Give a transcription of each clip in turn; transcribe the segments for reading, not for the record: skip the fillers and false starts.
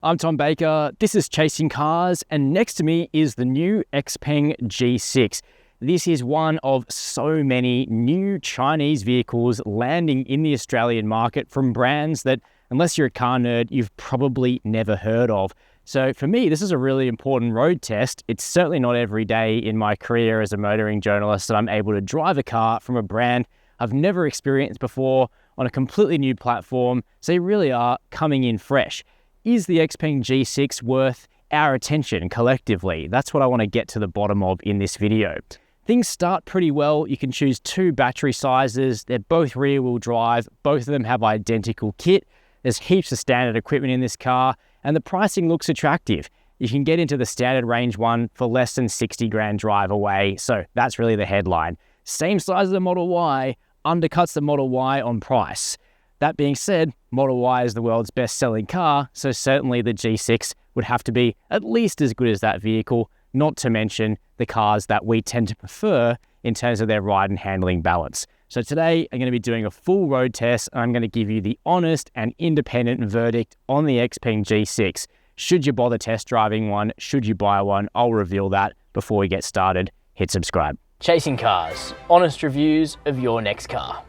I'm Tom Baker, this is Chasing Cars, and next to me is the new Xpeng G6. This is one of so many new Chinese vehicles landing in the Australian market from brands that, unless you're a car nerd, you've probably never heard of. So for me, this is a really important road test. It's certainly not every day in my career as a motoring journalist that I'm able to drive a car from a brand I've never experienced before on a completely new platform, so you really are coming in fresh. Is the Xpeng G6 worth our attention collectively? That's what I want to get to the bottom of in this video. Things start pretty well. You can choose two battery sizes. They're both rear-wheel drive. Both of them have identical kit. There's heaps of standard equipment in this car, and the pricing looks attractive. You can get into the standard range one for less than 60 grand drive away, so that's really the headline. Same size as the Model Y, undercuts the Model Y on price. That being said, Model Y is the world's best-selling car, so certainly the G6 would have to be at least as good as that vehicle, not to mention the cars that we tend to prefer in terms of their ride and handling balance. So today, I'm going to be doing a full road test, and I'm going to give you the honest and independent verdict on the Xpeng G6. Should you bother test driving one? Should you buy one? I'll reveal that before we get started. Hit subscribe. Chasing Cars, honest reviews of your next car.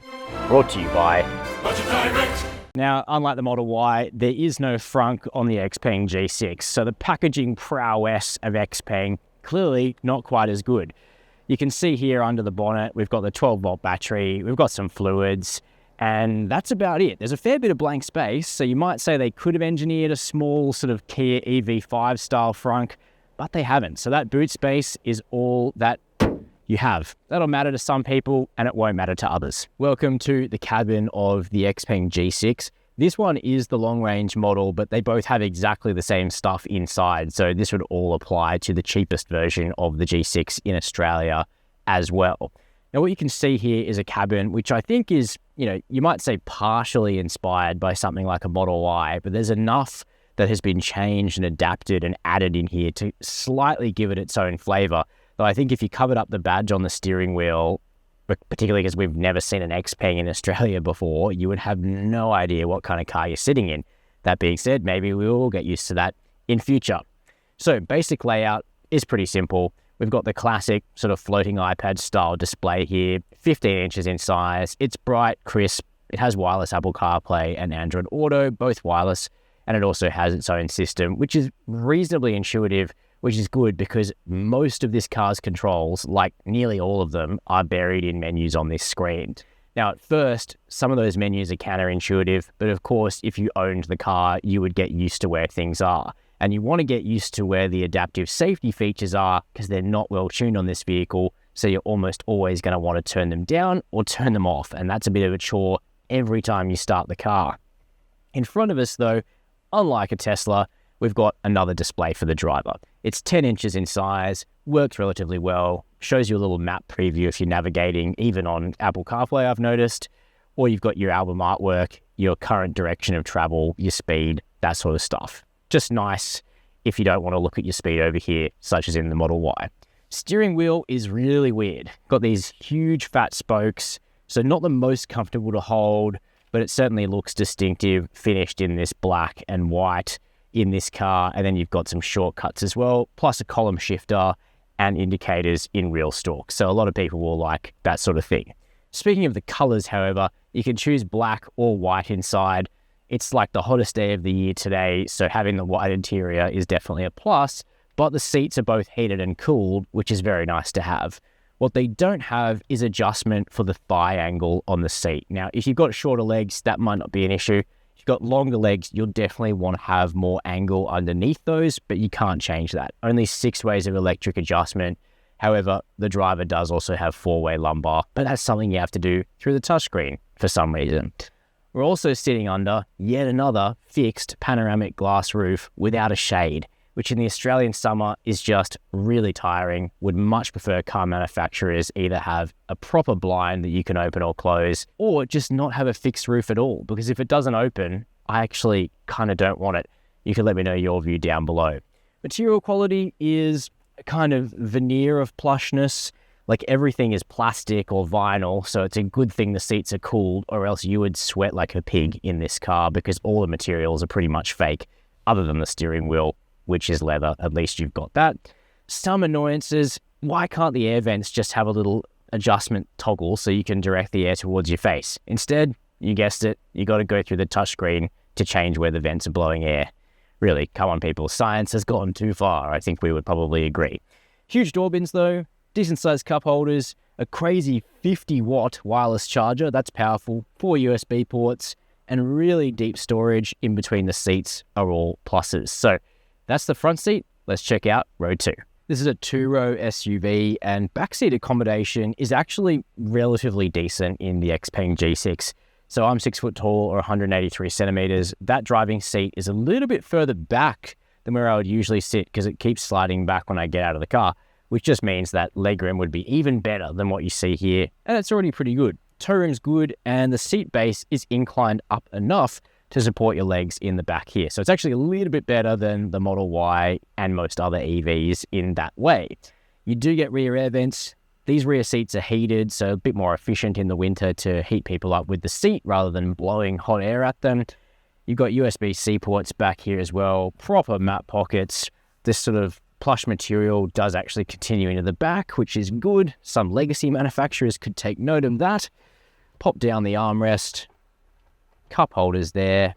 Brought to you by... Now, unlike the Model Y, there is no frunk on the Xpeng G6, so the packaging prowess of Xpeng, clearly not quite as good. You can see here under the bonnet, we've got the 12-volt battery, we've got some fluids, and that's about it. There's a fair bit of blank space, so you might say they could have engineered a small sort of Kia EV5 style frunk, but they haven't. So that boot space is all that you have. That'll matter to some people and it won't matter to others. Welcome to the cabin of the Xpeng G6. This one is the long range model, but they both have exactly the same stuff inside. So this would all apply to the cheapest version of the G6 in Australia as well. Now what you can see here is a cabin, which I think is, you might say partially inspired by something like a Model Y, but there's enough that has been changed and adapted and added in here to slightly give it its own flavor. So I think if you covered up the badge on the steering wheel, particularly because we've never seen an Xpeng in Australia before, you would have no idea what kind of car you're sitting in. That being said, maybe we will get used to that in future. So basic layout is pretty simple. We've got the classic sort of floating iPad style display here, 15 inches in size. It's bright, crisp. It has wireless Apple CarPlay and Android Auto, both wireless, and it also has its own system, which is reasonably intuitive, which is good because most of this car's controls, like nearly all of them, are buried in menus on this screen. Now, at first, some of those menus are counterintuitive, but of course, if you owned the car, you would get used to where things are. And you want to get used to where the adaptive safety features are because they're not well tuned on this vehicle, so you're almost always going to want to turn them down or turn them off, and that's a bit of a chore every time you start the car. In front of us, though, unlike a Tesla, we've got another display for the driver. It's 10 inches in size, works relatively well, shows you a little map preview if you're navigating, even on Apple CarPlay, I've noticed, or you've got your album artwork, your current direction of travel, your speed, that sort of stuff. Just nice if you don't want to look at your speed over here, such as in the Model Y. Steering wheel is really weird. Got these huge fat spokes, so not the most comfortable to hold, but it certainly looks distinctive, finished in this black and white in this car, and then you've got some shortcuts as well, plus a column shifter and indicators in real stalk. So a lot of people will like that sort of thing. Speaking of the colors, however, you can choose black or white inside. It's like the hottest day of the year today, so having the white interior is definitely a plus, but the seats are both heated and cooled, which is very nice to have. What they don't have is adjustment for the thigh angle on the seat. Now, if you've got shorter legs, that might not be an issue. If you've got longer legs, you'll definitely want to have more angle underneath those, but you can't change that. Only 6 ways of electric adjustment. However, the driver does also have 4-way lumbar, but that's something you have to do through the touchscreen for some reason. We're also sitting under yet another fixed panoramic glass roof without a shade, which in the Australian summer is just really tiring. Would much prefer car manufacturers either have a proper blind that you can open or close, or just not have a fixed roof at all, because if it doesn't open, I actually kind of don't want it. You can let me know your view down below. Material quality is a kind of veneer of plushness. Like everything is plastic or vinyl, so it's a good thing the seats are cooled, or else you would sweat like a pig in this car because all the materials are pretty much fake other than the steering wheel, which is leather. At least you've got that. Some annoyances, why can't the air vents just have a little adjustment toggle so you can direct the air towards your face? Instead, you guessed it, you got to go through the touchscreen to change where the vents are blowing air. Really, come on people, science has gone too far. I think we would probably agree. Huge door bins though, decent sized cup holders, a crazy 50-watt wireless charger, that's powerful, 4 USB ports, and really deep storage in between the seats are all pluses. So that's the front seat. Let's check out row 2. This is a 2-row SUV, and backseat accommodation is actually relatively decent in the Xpeng G6. So I'm 6 foot tall or 183 centimeters. That driving seat is a little bit further back than where I would usually sit because it keeps sliding back when I get out of the car, which just means that legroom would be even better than what you see here. And it's already pretty good. Toe room's good, and the seat base is inclined up enough to support your legs in the back here. So it's actually a little bit better than the Model Y and most other EVs in that way. You do get rear air vents. These rear seats are heated, so a bit more efficient in the winter to heat people up with the seat rather than blowing hot air at them. You've got USB-C ports back here as well, proper map pockets. This sort of plush material does actually continue into the back, which is good. Some legacy manufacturers could take note of that. Pop down the armrest, cup holders there.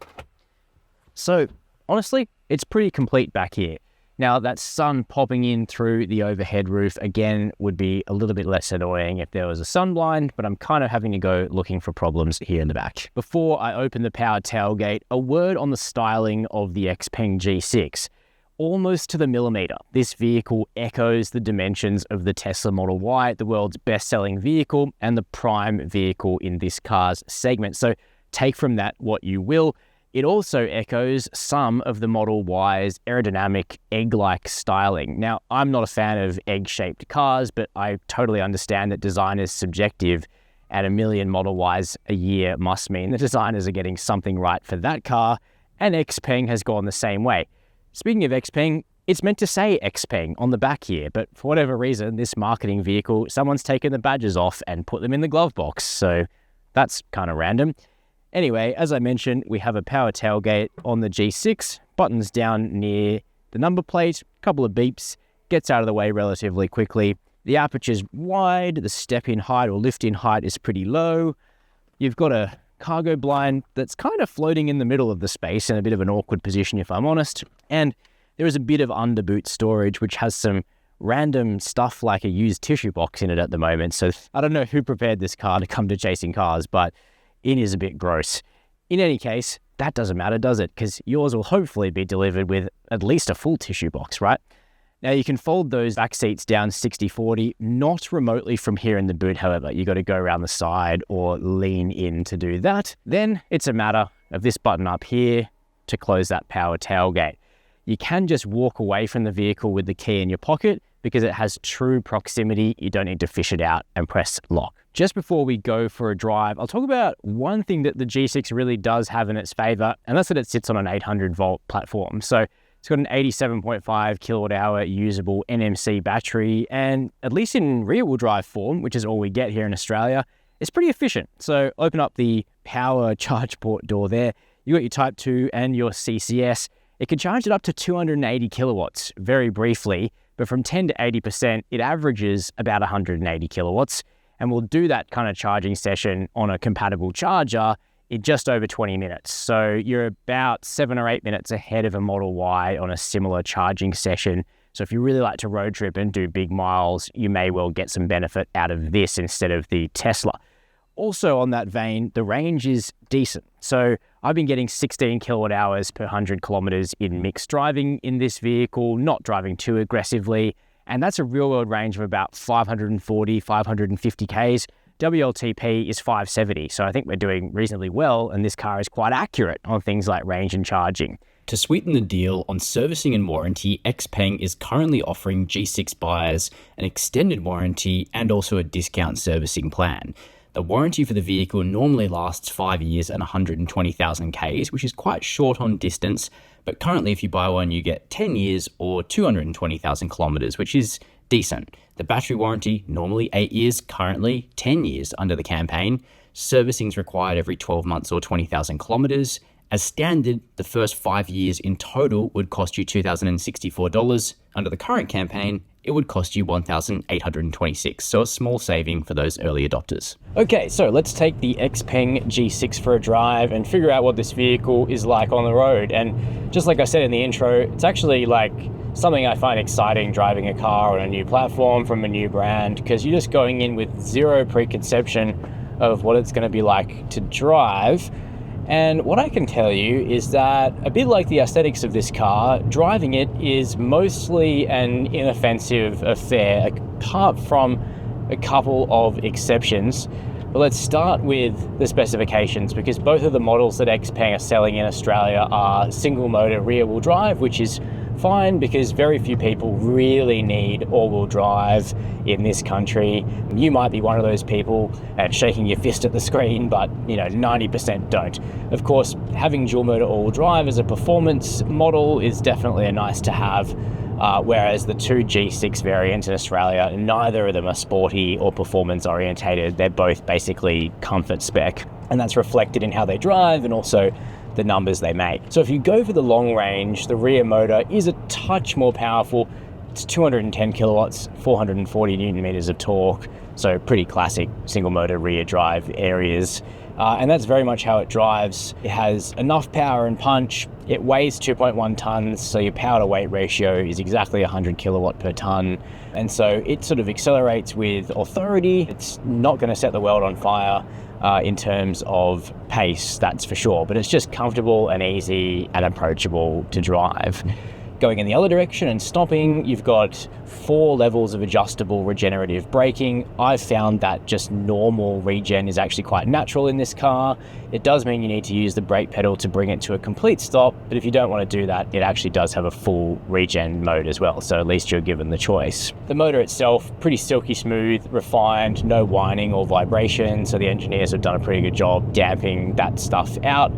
So honestly, it's pretty complete back here. Now that sun popping in through the overhead roof again would be a little bit less annoying if there was a sun blind, but I'm kind of having to go looking for problems here in the back. Before I open the power tailgate, a word on the styling of the Xpeng G6. Almost to the millimeter, this vehicle echoes the dimensions of the Tesla Model Y, the world's best-selling vehicle and the prime vehicle in this car's segment. So take from that what you will. It also echoes some of the Model Y's aerodynamic egg-like styling. Now, I'm not a fan of egg-shaped cars, but I totally understand that design is subjective, and 1 million Model Ys a year must mean the designers are getting something right for that car, and Xpeng has gone the same way. Speaking of Xpeng, it's meant to say Xpeng on the back here, but for whatever reason, this marketing vehicle, someone's taken the badges off and put them in the glove box, so that's kind of random. Anyway, as I mentioned, we have a power tailgate on the G6, buttons down near the number plate, couple of beeps, gets out of the way relatively quickly. The aperture's wide, the step-in height or lift-in height is pretty low. You've got a cargo blind that's kind of floating in the middle of the space in a bit of an awkward position if I'm honest. And there is a bit of underboot storage which has some random stuff like a used tissue box in it at the moment. So I don't know who prepared this car to come to Chasing Cars, but it is a bit gross. In any case, that doesn't matter, does it? Because yours will hopefully be delivered with at least a full tissue box, right? Now you can fold those back seats down 60-40, not remotely from here in the boot, however. You got to go around the side or lean in to do that. Then it's a matter of this button up here to close that power tailgate. You can just walk away from the vehicle with the key in your pocket because it has true proximity. You don't need to fish it out and press lock. Just before we go for a drive, I'll talk about one thing that the G6 really does have in its favor, and that's that it sits on an 800-volt platform. So it's got an 87.5 kilowatt hour usable NMC battery, and at least in rear-wheel drive form, which is all we get here in Australia, it's pretty efficient. So open up the power charge port door there. You got your Type 2 and your CCS. It can charge it up to 280 kilowatts very briefly, but from 10 to 80%, it averages about 180 kilowatts. And we'll do that kind of charging session on a compatible charger in just over 20 minutes. So you're about 7 or 8 minutes ahead of a Model Y on a similar charging session. So if you really like to road trip and do big miles, you may well get some benefit out of this instead of the Tesla. Also on that vein, the range is decent. So I've been getting 16 kilowatt hours per 100 kilometers in mixed driving in this vehicle, not driving too aggressively. And that's a real world range of about 540, 550 Ks. WLTP is 570. So I think we're doing reasonably well. And this car is quite accurate on things like range and charging. To sweeten the deal on servicing and warranty, Xpeng is currently offering G6 buyers an extended warranty and also a discount servicing plan. The warranty for the vehicle normally lasts 5 years and 120,000 Ks, which is quite short on distance, but currently if you buy one you get 10 years or 220,000 kilometers, which is decent. The battery warranty, normally 8 years, currently 10 years under the campaign. Servicing is required every 12 months or 20,000 kilometers, As standard, the first 5 years in total would cost you $2,064. Under the current campaign, it would cost you $1,826, so a small saving for those early adopters. Okay, so let's take the Xpeng G6 for a drive and figure out what this vehicle is like on the road. And just like I said in the intro, it's actually like something I find exciting, driving a car on a new platform from a new brand, because you're just going in with zero preconception of what it's going to be like to drive. And what I can tell you is that, a bit like the aesthetics of this car, driving it is mostly an inoffensive affair, apart from a couple of exceptions. But let's start with the specifications, because both of the models that Xpeng are selling in Australia are single motor rear wheel drive, which is fine because very few people really need all-wheel drive in this country. You might be one of those people and shaking your fist at the screen, but 90% don't. Of course, having dual motor all-wheel drive as a performance model is definitely a nice to have, whereas the two G6 variants in Australia, neither of them are sporty or performance orientated. They're both basically comfort spec, and that's reflected in how they drive and also the numbers they make. So if you go for the long range, the rear motor is a touch more powerful. It's 210 kilowatts, 440 newton meters of torque, so pretty classic single motor rear drive areas. And that's very much how it drives. It has enough power and punch. It weighs 2.1 tons, so your power to weight ratio is exactly 100 kilowatt per ton. And so it sort of accelerates with authority. It's not going to set the world on fire in terms of pace, that's for sure, but it's just comfortable and easy and approachable to drive. Going in the other direction and stopping, you've got 4 levels of adjustable regenerative braking. I've found that just normal regen is actually quite natural in this car. It does mean you need to use the brake pedal to bring it to a complete stop, but if you don't want to do that, it actually does have a full regen mode as well, so at least you're given the choice. The motor itself, pretty silky smooth, refined, no whining or vibration, so the engineers have done a pretty good job damping that stuff out,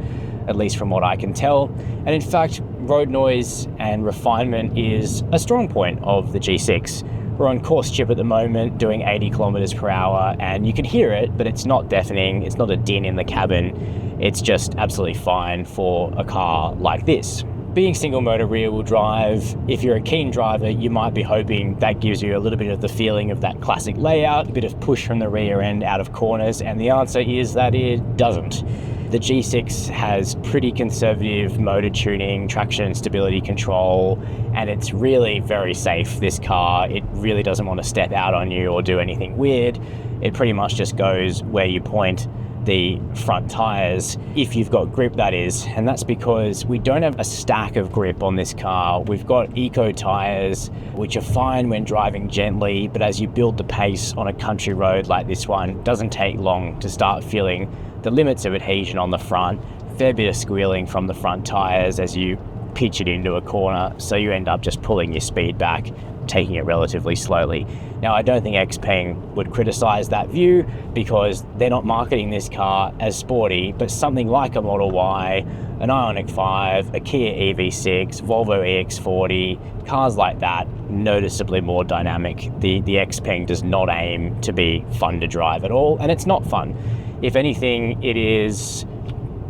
at least from what I can tell. And in fact, road noise and refinement is a strong point of the G6. We're on course chip at the moment, doing 80 kilometers per hour, and you can hear it, but it's not deafening. It's not a din in the cabin. It's just absolutely fine for a car like this. Being single motor rear wheel drive, if you're a keen driver, you might be hoping that gives you a little bit of the feeling of that classic layout, a bit of push from the rear end out of corners, and the answer is that it doesn't. The G6 has pretty conservative motor tuning, traction and stability control, and it's really very safe, this car. It really doesn't want to step out on you or do anything weird. It pretty much just goes where you point the front tires, if you've got grip, that is, and that's because we don't have a stack of grip on this car. We've got eco tires, which are fine when driving gently, but as you build the pace on a country road like this one, it doesn't take long to start feeling the limits of adhesion on the front. Fair bit of squealing from the front tires as you pitch it into a corner, so you end up just pulling your speed back, taking it relatively slowly. Now, I don't think Xpeng would criticize that view because they're not marketing this car as sporty, but something like a Model Y, an Ioniq 5, a Kia EV6, Volvo EX40, cars like that, noticeably more dynamic. The Xpeng does not aim to be fun to drive at all, and it's not fun. If anything, it is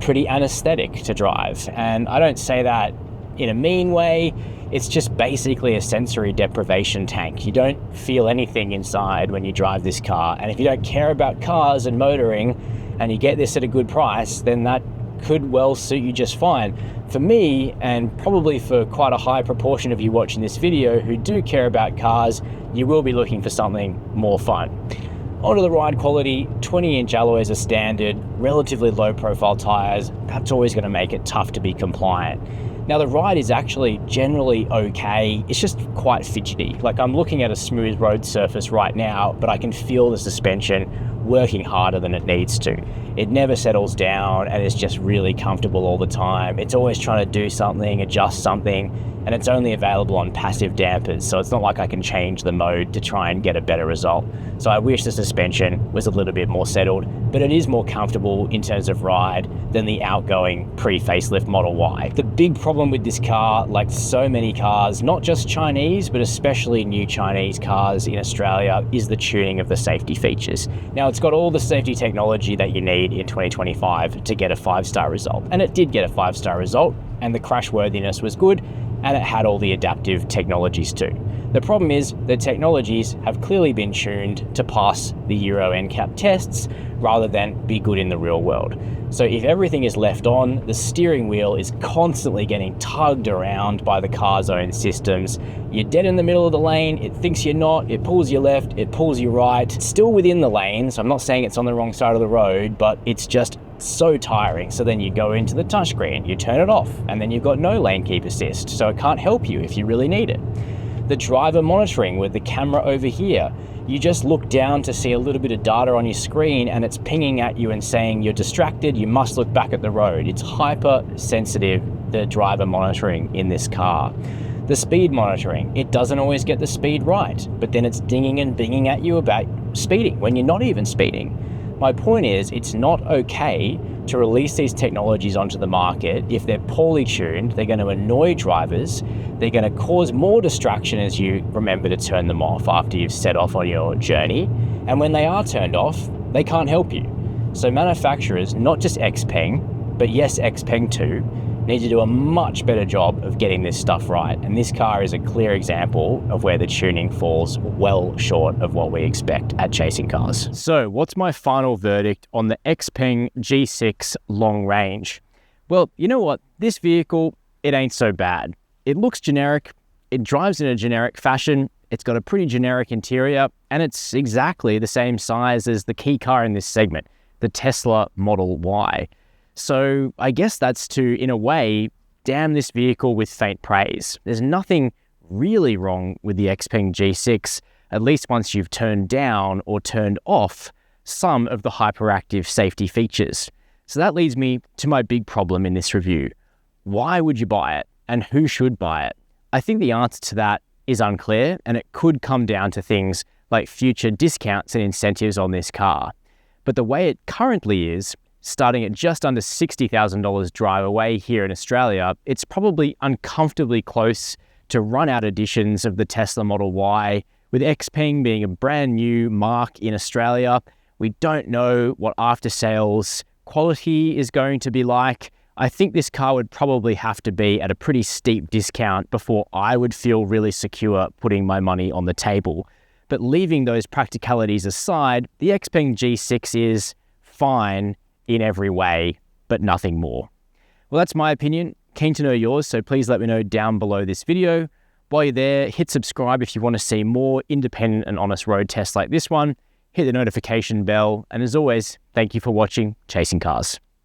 pretty anesthetic to drive, and I don't say that in a mean way. It's just basically a sensory deprivation tank. You don't feel anything inside when you drive this car, and if you don't care about cars and motoring and you get this at a good price, then that could well suit you just fine. For me, and probably for quite a high proportion of you watching this video who do care about cars, you will be looking for something more fun. Onto the ride quality, 20-inch alloys are standard, relatively low profile tires. That's always going to make it tough to be compliant. Now, the ride is actually generally okay. It's just quite fidgety. Like, I'm looking at a smooth road surface right now, but I can feel the suspension working harder than it needs to. It never settles down, and it's just really comfortable all the time. It's always trying to do something, adjust something, and it's only available on passive dampers, so it's not like I can change the mode to try and get a better result. So I wish the suspension was a little bit more settled, but it is more comfortable in terms of ride than the outgoing pre-facelift Model Y. The big problem with this car, like so many cars, not just Chinese, but especially new Chinese cars in Australia, is the tuning of the safety features. Now, it's it's got all the safety technology that you need in 2025 to get a 5-star result. And it did get a 5-star result, and the crash worthiness was good, and it had all the adaptive technologies too. The problem is the technologies have clearly been tuned to pass the Euro NCAP tests rather than be good in the real world. So if everything is left on, the steering wheel is constantly getting tugged around by the car's own systems. You're dead in the middle of the lane, it thinks you're not, it pulls you left, it pulls you right. It's still within the lane, so I'm not saying it's on the wrong side of the road, but it's just so tiring. So then you go into the touchscreen, you turn it off, and then you've got no lane keep assist, so it can't help you if you really need it. The driver monitoring with the camera over here, you just look down to see a little bit of data on your screen and it's pinging at you and saying you're distracted, you must look back at the road. It's hyper sensitive, the driver monitoring in this car. The speed monitoring, it doesn't always get the speed right, but then it's dinging and binging at you about speeding when you're not even speeding. My point is, it's not okay to release these technologies onto the market. If they're poorly tuned, they're going to annoy drivers, they're going to cause more distraction as you remember to turn them off after you've set off on your journey. And when they are turned off, they can't help you. So manufacturers, not just Xpeng, but yes, Xpeng too, need to do a much better job of getting this stuff right. And this car is a clear example of where the tuning falls well short of what we expect at Chasing Cars. So what's my final verdict on the Xpeng G6 Long Range? Well, you know what? This vehicle, it ain't so bad. It looks generic, it drives in a generic fashion, it's got a pretty generic interior, and it's exactly the same size as the key car in this segment, the Tesla Model Y. So I guess that's to, in a way, damn this vehicle with faint praise. There's nothing really wrong with the Xpeng G6, at least once you've turned down or turned off some of the hyperactive safety features. So that leads me to my big problem in this review. Why would you buy it, and who should buy it? I think the answer to that is unclear, and it could come down to things like future discounts and incentives on this car. But the way it currently is, starting at just under $60,000 drive away here in Australia, it's probably uncomfortably close to run-out editions of the Tesla Model Y. With Xpeng being a brand new mark in Australia, we don't know what after-sales quality is going to be like. I think this car would probably have to be at a pretty steep discount before I would feel really secure putting my money on the table. But leaving those practicalities aside, the Xpeng G6 is fine in every way, but nothing more. Well, that's my opinion. Keen to know yours, so please let me know down below this video. While you're there, hit subscribe if you want to see more independent and honest road tests like this one. Hit the notification bell, and as always, thank you for watching Chasing Cars.